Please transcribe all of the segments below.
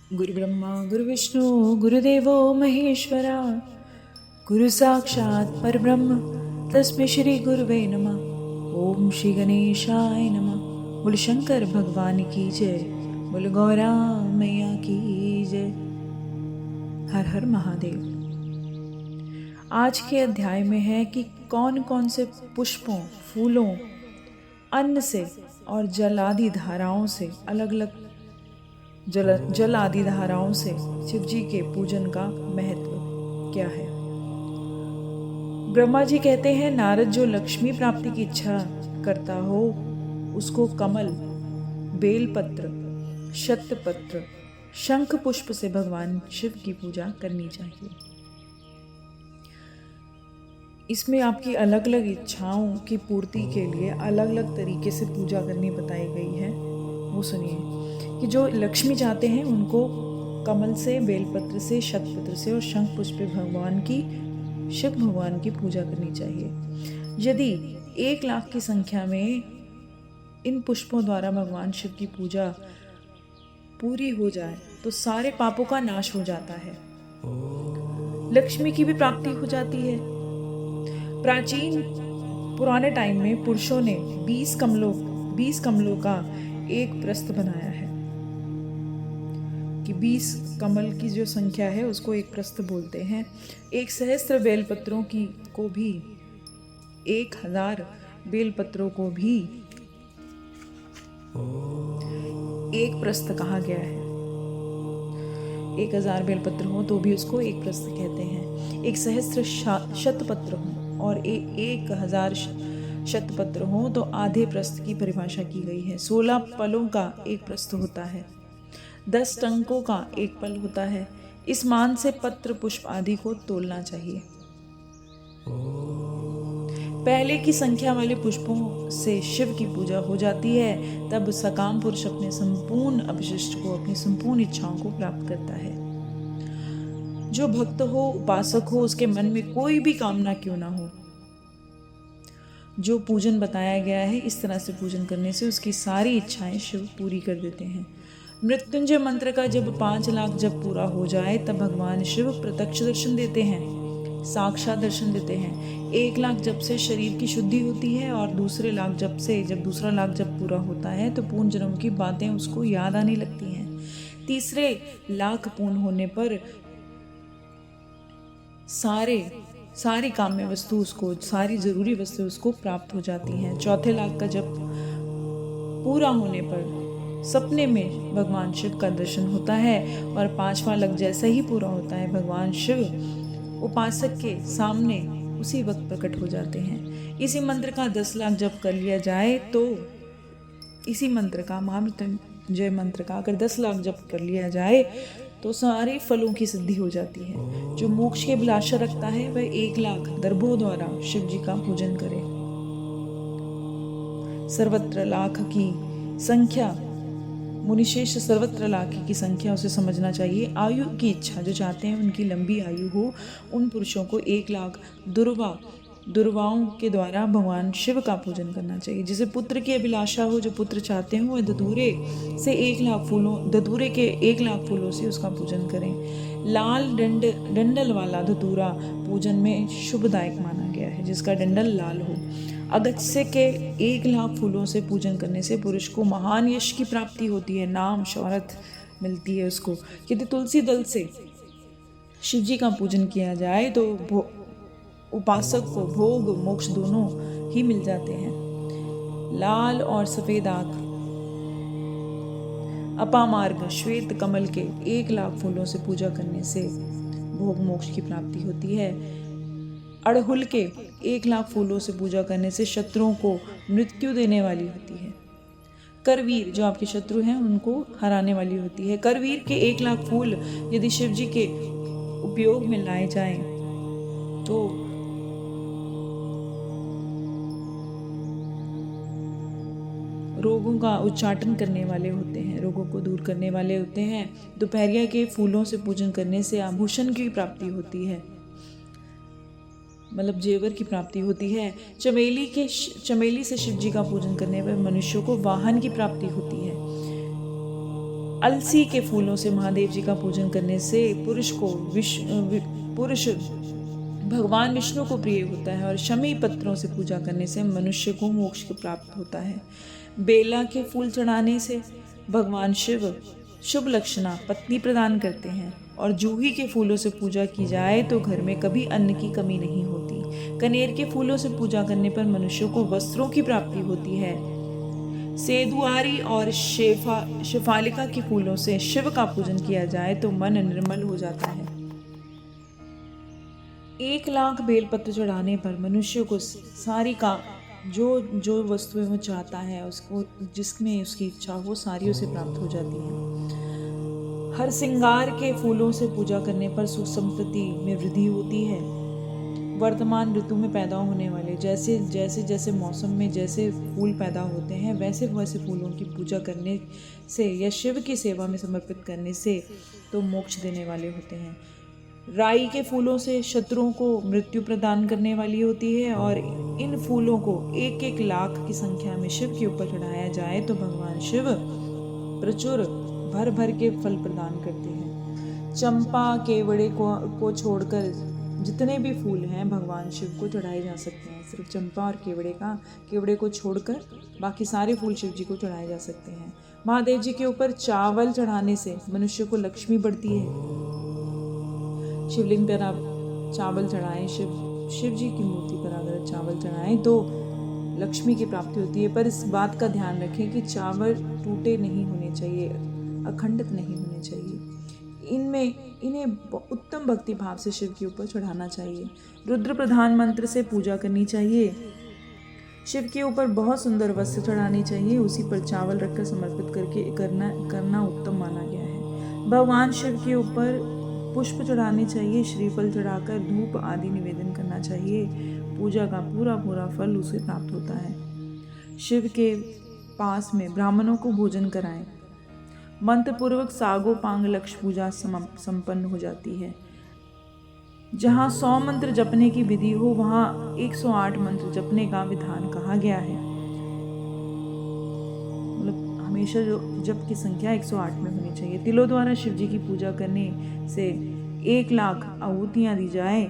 गुरु ब्रह्मा गुरु विष्णु गुरुदेवो महेश्वरा गुरु साक्षात् परब्रह्म तस्मै श्री गुरुवे नमः। ओम श्री गणेशाय नमः। बोल शंकर भगवान की जय, बोल गौरा मैया की जय। हर हर महादेव। आज के अध्याय में है कि कौन कौन से पुष्पों, फूलों, अन्न से और जल आदि धाराओं से अलग अलग जल आदि धाराओं से शिव जी के पूजन का महत्व क्या है। ब्रह्मा जी कहते हैं, नारद जो लक्ष्मी प्राप्ति की इच्छा करता हो उसको कमल, बेलपत्र, शतपत्र, शंख पुष्प से भगवान शिव की पूजा करनी चाहिए। इसमें आपकी अलग अलग इच्छाओं की पूर्ति के लिए अलग अलग तरीके से पूजा करनी बताई गई है। वो सुनिए कि जो लक्ष्मी चाहते हैं उनको कमल से, बेलपत्र से, शतपत्र से और शंख पुष्प भगवान की, शिव भगवान की पूजा करनी चाहिए। यदि 1 लाख की संख्या में इन पुष्पों द्वारा भगवान शिव की पूजा पूरी हो जाए तो सारे पापों का नाश हो जाता है, लक्ष्मी की भी प्राप्ति हो जाती है। प्राचीन पुराने टाइम में पुरुषों ने 20 कमलों का एक प्रस्थ बनाया है कि 20 कमल की जो संख्या है उसको एक प्रस्थ बोलते हैं। 1 सहस्त्र बेलपत्रों की को भी, 1000 बेलपत्रों को भी एक प्रस्थ कहा गया है। 1000 बेलपत्र हो तो भी उसको एक प्रस्थ कहते हैं। 1 सहस्त्र शतपत्र हो और 1000 शतपत्र हो तो आधे प्रस्थ की परिभाषा की गई है। 16 पलों का एक प्रस्थ होता है, 10 टंकों का एक पल होता है। इस मान से पत्र, पुष्प आदि को तोलना चाहिए। पहले की संख्या वाले पुष्पों से शिव की पूजा हो जाती है, तब सकाम पुरुष अपने संपूर्ण अवशिष्ट को, अपनी संपूर्ण इच्छाओं को प्राप्त करता है। जो भक्त हो, उपासक हो, उसके मन में कोई भी कामना क्यों ना हो, जो पूजन बताया गया है इस तरह से पूजन करने से उसकी सारी इच्छाएं शिव पूरी कर देते हैं। मृत्युंजय मंत्र का जब 5 लाख जब पूरा हो जाए तब भगवान शिव प्रत्यक्ष दर्शन देते हैं, साक्षात दर्शन देते हैं। 1 लाख जब से शरीर की शुद्धि होती है और दूसरे लाख जब से, जब दूसरा लाख जब पूरा होता है तो पूर्ण जन्म की बातें उसको याद आने लगती हैं। तीसरे लाख पूर्ण होने पर सारी काम्य वस्तु उसको, सारी जरूरी वस्तु उसको प्राप्त हो जाती हैं। चौथे लाख का जब पूरा होने पर सपने में भगवान शिव का दर्शन होता है और 5वां लाख जैसा ही पूरा होता है भगवान शिव उपासक के सामने उसी वक्त प्रकट हो जाते हैं। इसी मंत्र का 10 लाख जप कर लिया जाए तो, इसी मंत्र का, महामृत्युंजय मंत्र का अगर 10 लाख जप कर लिया जाए तो सारे फलों की सिद्धि हो जाती है। जो मोक्ष के अभिलाषा रखता है वह 1 लाख दर्भों द्वारा शिव जी का पूजन करे। सर्वत्र लाख की संख्या, मुनिशेष सर्वत्र लाख की संख्या उसे समझना चाहिए। आयु की इच्छा जो चाहते हैं उनकी लंबी आयु हो, उन पुरुषों को 1 लाख दुर्वाओं के द्वारा भगवान शिव का पूजन करना चाहिए। जिसे पुत्र की अभिलाषा हो, जो पुत्र चाहते हैं, वह धतूरे से 1 लाख फूलों, धतूरे के 1 लाख फूलों से उसका पूजन करें। लाल डंडल वाला धतूरा पूजन में शुभदायक माना गया है, जिसका डंडल लाल हो। अगस्त्य के 1 लाख फूलों से पूजन करने से पुरुष को महान यश की प्राप्ति होती है, नाम शौहरत मिलती है उसको। यदि तुलसी दल से शिव जी का पूजन किया जाए तो उपासक को भोग मोक्ष दोनों ही मिल जाते हैं। लाल और सफेद आंख, अपामार्ग श्वेत कमल के 1 लाख फूलों से पूजा करने से भोग मोक्ष की प्राप्ति होती है। अड़हुल के 1 लाख फूलों से पूजा करने से शत्रुओं को मृत्यु देने वाली होती है। करवीर जो आपके शत्रु हैं उनको हराने वाली होती है। करवीर के 1 लाख फूल यदि शिव जी के उपयोग में लाए जाएं तो रोगों का उच्चाटन करने वाले होते हैं, रोगों को दूर करने वाले होते हैं। दोपहरिया के फूलों से पूजन करने से आभूषण की प्राप्ति होती है, मतलब जेवर की प्राप्ति होती है। चमेली से शिव जी का पूजन करने पर मनुष्यों को वाहन की प्राप्ति होती है। अलसी के फूलों से महादेव जी का पूजन करने से पुरुष भगवान विष्णु को प्रिय होता है, और शमी पत्रों से पूजा करने से मनुष्य को मोक्ष प्राप्त होता है। बेला के फूल चढ़ाने से भगवान शिव शुभ लक्षणा पत्नी प्रदान करते हैं, और जूही के फूलों से पूजा की जाए तो घर में कभी अन्न की कमी नहीं होती। कनेर के फूलों से पूजा करने पर मनुष्यों को वस्त्रों की प्राप्ति होती है। सेदुआरी और शेफालिका के फूलों से शिव का पूजन किया जाए तो मन निर्मल हो जाता है। 1,00,000 बेलपत्र चढ़ाने पर मनुष्य को सारी का जो वस्तुएं वो चाहता है, उसको जिसमें उसकी इच्छा हो, सारी उसे प्राप्त हो जाती है। हर श्रृंगार के फूलों से पूजा करने पर सुख समृद्धि में वृद्धि होती है। वर्तमान ऋतु में पैदा होने वाले जैसे मौसम में जैसे फूल पैदा होते हैं, वैसे फूलों की पूजा करने से या शिव की सेवा में समर्पित करने से तो मोक्ष देने वाले होते हैं। राई के फूलों से शत्रुओं को मृत्यु प्रदान करने वाली होती है, और इन फूलों को 1-1 लाख की संख्या में शिव के ऊपर चढ़ाया जाए तो भगवान शिव प्रचुर भर भर के फल प्रदान करते हैं। चंपा केवड़े को छोड़कर जितने भी फूल हैं भगवान शिव को चढ़ाए जा सकते हैं। सिर्फ चंपा और केवड़े को छोड़कर बाकी सारे फूल शिव जी को चढ़ाए जा सकते हैं। महादेव जी के ऊपर चावल चढ़ाने से मनुष्य को लक्ष्मी बढ़ती है। शिवलिंग पर आप चावल चढ़ाएं, शिव जी की मूर्ति पर अगर चावल चढ़ाएं तो लक्ष्मी की प्राप्ति होती है। पर इस बात का ध्यान रखें कि चावल टूटे नहीं होने चाहिए, अखंडित नहीं होने चाहिए। इन्हें उत्तम भक्ति भाव से शिव के ऊपर चढ़ाना चाहिए। रुद्र प्रधान मंत्र से पूजा करनी चाहिए। शिव के ऊपर बहुत सुंदर वस्त्र चढ़ानी चाहिए, उसी पर चावल रखकर समर्पित करना उत्तम माना गया है। भगवान शिव के ऊपर पुष्प चढ़ाने चाहिए, श्रीफल चढ़ाकर धूप आदि निवेदन करना चाहिए। पूजा का पूरा फल उसे प्राप्त होता है। शिव के पास में ब्राह्मणों को भोजन कराएं। मंत्र पूर्वक सागोपांग लक्ष्य पूजा संपन्न हो जाती है। जहाँ 100 मंत्र जपने की विधि हो वहाँ 108 मंत्र जपने का विधान कहा गया है। मतलब हमेशा जो जप की संख्या 108 में होनी चाहिए। तिलों द्वारा शिव जी की पूजा करने से 1,00,000 आहुतियाँ दी जाए।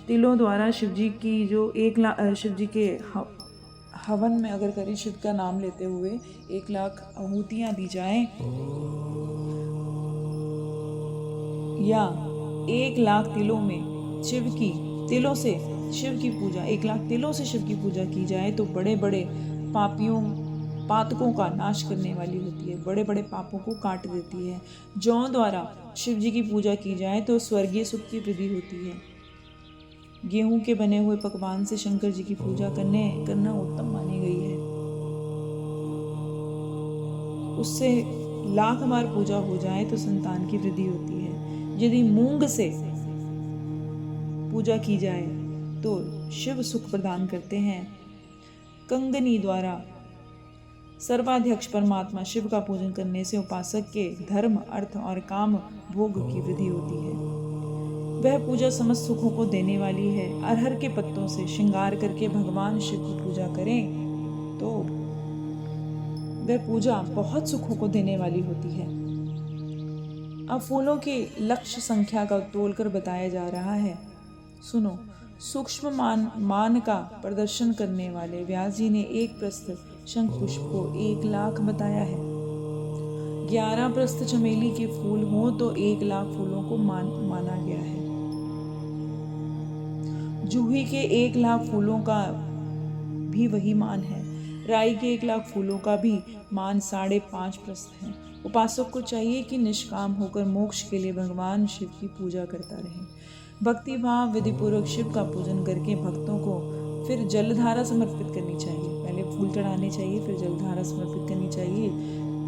तिलों द्वारा शिव जी की जो 1,00,000 शिव जी के हवन में अगर करें, शिव का नाम लेते हुए 1,00,000 आहुतियाँ दी जाएं, या 1,00,000 तिलों से शिव की पूजा 1,00,000 तिलों से शिव की पूजा की जाए तो बड़े बड़े पातकों का नाश करने वाली होती है, बड़े बड़े पापों को काट देती है। जौ द्वारा शिव जी की पूजा की जाए तो स्वर्गीय सुख की वृद्धि होती है। गेहूं के बने हुए पकवान से शंकर जी की पूजा करना उत्तम मानी गई है। उससे 1,00,000 बार पूजा हो जाए तो संतान की वृद्धि होती है। यदि मूंग से पूजा की जाए तो शिव सुख प्रदान करते हैं। कंगनी द्वारा सर्वाध्यक्ष परमात्मा शिव का पूजन करने से उपासक के धर्म, अर्थ और काम भोग की वृद्धि होती है। वह पूजा समस्त सुखों को देने वाली है। अरहर के पत्तों से श्रृंगार करके भगवान शिव की पूजा करें तो वह पूजा बहुत सुखों को देने वाली होती है। अब फूलों की लक्ष्य संख्या का तोलकर बताया जा रहा है। सुनो, सूक्ष्म मान का प्रदर्शन करने वाले व्यास जी ने एक प्रस्थ शंख पुष्प को 1,00,000 बताया है। 11 प्रस्थ चमेली के फूल हों तो 1,00,000 फूलों को माना गया है। जूही के 1,00,000 फूलों का भी वही मान है। राई के 1,00,000 फूलों का भी मान 5.5 प्रस्थ है। उपासक को चाहिए कि निष्काम होकर मोक्ष के लिए भगवान शिव की पूजा करता रहे। भक्ति भाव विधि पूर्वक शिव का पूजन करके भक्तों को फिर जलधारा समर्पित करनी चाहिए। पहले फूल चढ़ाने चाहिए, फिर जलधारा समर्पित करनी चाहिए।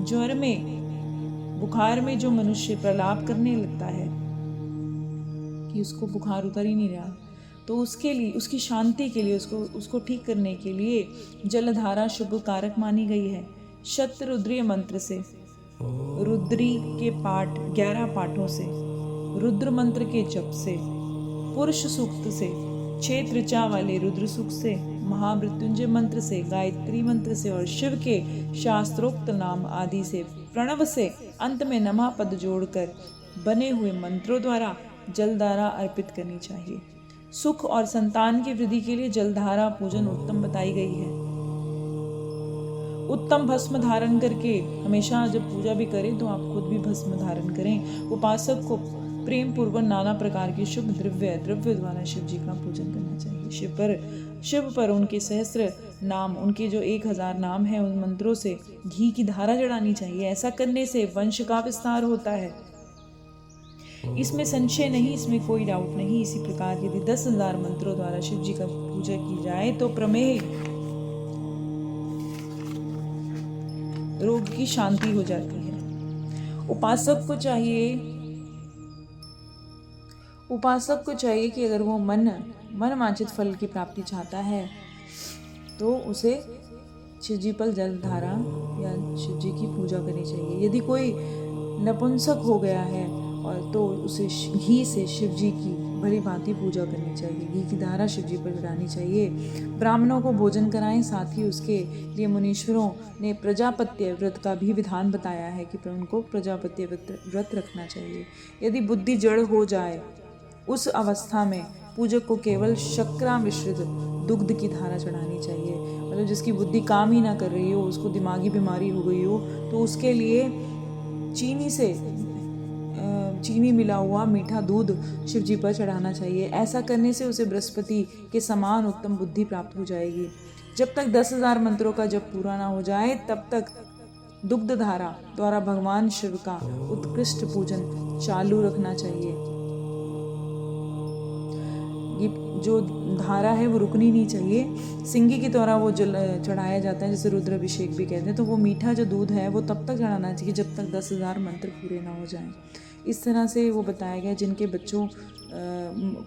ज्वर में, बुखार में जो मनुष्य प्रलाप करने लगता है कि उसको बुखार उतर ही नहीं रहा, तो उसके लिए, उसकी शांति के लिए, उसको ठीक करने के लिए जलधारा शुभ कारक मानी गई है। शतरुद्रीय मंत्र से, रुद्री के पाठ 11 पाठों से, रुद्र मंत्र के जप से, पुरुष सूक्त से, 6 ऋचा वाले रुद्र सूक्त से, महामृत्युंजय मंत्र से, गायत्री मंत्र से और शिव के शास्त्रोक्त नाम आदि से प्रणव से अंत में नमः पद जोड़कर बने हुए मंत्रों द्वारा जलधारा अर्पित करनी चाहिए। सुख और संतान की वृद्धि के लिए जलधारा पूजन उत्तम बताई गई है। उत्तम भस्म धारण करके हमेशा जब पूजा भी करें तो आप खुद भी भस्म धारण करें। उपासक को प्रेम पूर्वक नाना प्रकार के शुभ द्रव्य द्वारा शिव जी का पूजन करना चाहिए। शिव पर उनके सहस्त्र नाम, उनके जो 1000 नाम हैं, उन मंत्रों से घी की धारा चढ़ानी चाहिए। ऐसा करने से वंश का विस्तार होता है, इसमें संशय नहीं, इसमें कोई डाउट नहीं। इसी प्रकार यदि 10,000 मंत्रों द्वारा शिव जी का पूजा की जाए तो प्रमेह रोग की शांति हो जाती है। उपासक को चाहिए कि अगर वो मन वांछित फल की प्राप्ति चाहता है तो उसे शिव जी पर जलधारा या शिव जी की पूजा करनी चाहिए। यदि कोई नपुंसक हो गया है और तो उसे घी से शिव जी की भली भांति पूजा करनी चाहिए। घी की धारा शिव जी पर चढ़ानी चाहिए। ब्राह्मणों को भोजन कराएं। साथ ही उसके लिए मुनीश्वरों ने प्रजापत्य व्रत का भी विधान बताया है कि उनको प्रजापत्य व्रत रखना चाहिए। यदि बुद्धि जड़ हो जाए उस अवस्था में पूजक को केवल शर्करा मिश्रित दुग्ध की धारा चढ़ानी चाहिए। मतलब जिसकी बुद्धि काम ही ना कर रही हो, उसको दिमागी बीमारी हो गई हो, तो उसके लिए चीनी मिला हुआ मीठा दूध शिव जी पर चढ़ाना चाहिए। ऐसा करने से उसे बृहस्पति के समान उत्तम बुद्धि प्राप्त हो जाएगी। जब तक 10,000 मंत्रों का जप पूरा ना हो जाए तब तक दुग्ध धारा द्वारा भगवान शिव का उत्कृष्ट पूजन चालू रखना चाहिए। ये जो धारा है वो रुकनी नहीं चाहिए। सिंगी के द्वारा वो जल चढ़ाया जाता है, जिसे रुद्राभिषेक भी कहते हैं। तो वो मीठा जो दूध है वो तब तक चढ़ाना चाहिए जब तक 10,000 मंत्र पूरे ना हो जाएं। इस तरह से वो बताया गया जिनके बच्चों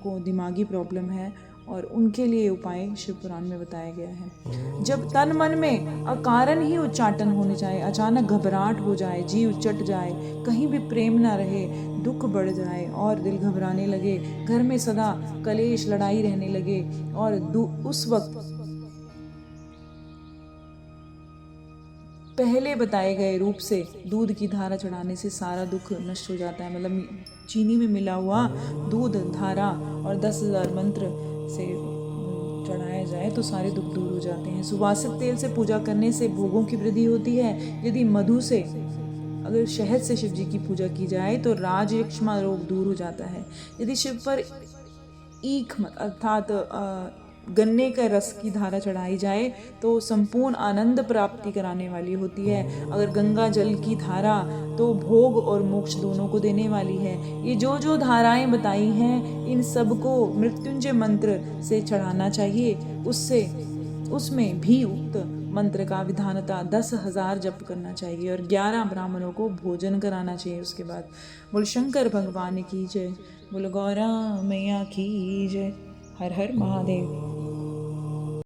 को दिमागी प्रॉब्लम है और उनके लिए उपाय शिव पुराण में बताया गया है। जब तन मन में अकारण ही उच्चाटन होने जाए, अचानक घबराहट हो जाए, जी उचट जाए, कहीं भी प्रेम ना रहे, दुख बढ़ जाए और दिल घबराने लगे, घर में सदा कलेश लड़ाई रहने लगे और उस वक्त पहले बताए गए रूप से दूध की धारा चढ़ाने से सारा दुख नष्ट हो जाता है। मतलब चीनी में मिला हुआ दूध धारा और 10,000 मंत्र से चढ़ाया जाए तो सारे दुख दूर हो जाते हैं। सुवासिक तेल से पूजा करने से भोगों की वृद्धि होती है। यदि मधु से, अगर शहद से शिव जी की पूजा की जाए तो राजयक्ष्मा रोग दूर हो जाता है। यदि शिव पर ईख अर्थात गन्ने का रस की धारा चढ़ाई जाए तो संपूर्ण आनंद प्राप्ति कराने वाली होती है। अगर गंगा जल की धारा तो भोग और मोक्ष दोनों को देने वाली है। ये जो धाराएं बताई हैं इन सबको मृत्युंजय मंत्र से चढ़ाना चाहिए। उसमें भी उक्त मंत्र का विधानता 10,000 जप करना चाहिए और 11 ब्राह्मणों को भोजन कराना चाहिए। उसके बाद बोल शंकर भगवान की जय, बोल गौरा मैया की जय। हर हर महादेव।